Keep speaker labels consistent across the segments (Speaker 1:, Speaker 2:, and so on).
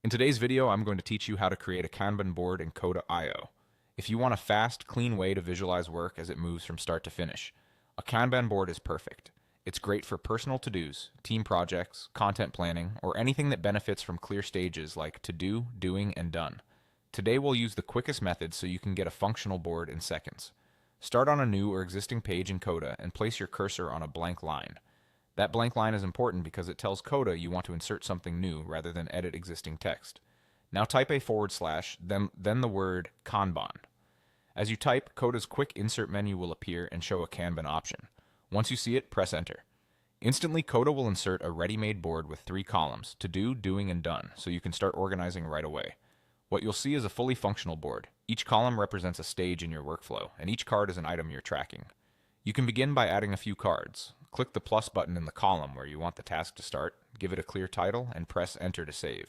Speaker 1: In today's video, I'm going to teach you how to create a Kanban board in Coda IO. If you want a fast, clean way to visualize work as it moves from start to finish, a Kanban board is perfect. It's great for personal to-dos, team projects, content planning, or anything that benefits from clear stages like to do, doing, and done. Today we'll use the quickest method so you can get a functional board in seconds. Start on a new or existing page in Coda and place your cursor on a blank line. That blank line is important because it tells Coda you want to insert something new rather than edit existing text. Now type a /, then the word Kanban. As you type, Coda's quick insert menu will appear and show a Kanban option. Once you see it, press enter. Instantly, Coda will insert a ready-made board with 3 columns, to do, doing, and done, so you can start organizing right away. What you'll see is a fully functional board. Each column represents a stage in your workflow, and each card is an item you're tracking. You can begin by adding a few cards. Click the plus button in the column where you want the task to start, give it a clear title, and press enter to save.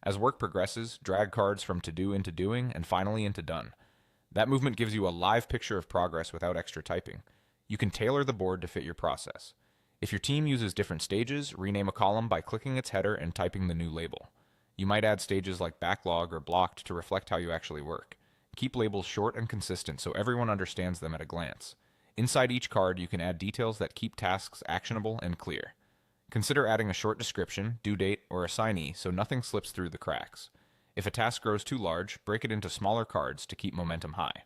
Speaker 1: As work progresses, drag cards from to do into doing, and finally into done. That movement gives you a live picture of progress without extra typing. You can tailor the board to fit your process. If your team uses different stages, rename a column by clicking its header and typing the new label. You might add stages like backlog or blocked to reflect how you actually work. Keep labels short and consistent so everyone understands them at a glance. Inside each card, you can add details that keep tasks actionable and clear. Consider adding a short description, due date, or assignee so nothing slips through the cracks. If a task grows too large, break it into smaller cards to keep momentum high.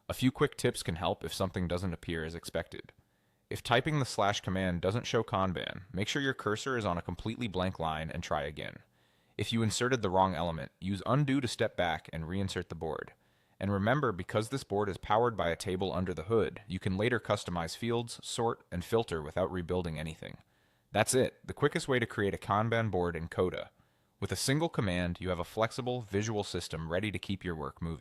Speaker 1: A few quick tips can help if something doesn't appear as expected. If typing the / command doesn't show Kanban, make sure your cursor is on a completely blank line and try again. If you inserted the wrong element, use undo to step back and reinsert the board. And remember, because this board is powered by a table under the hood, you can later customize fields, sort, and filter without rebuilding anything. That's it, the quickest way to create a Kanban board in Coda. With a single command, you have a flexible, visual system ready to keep your work moving.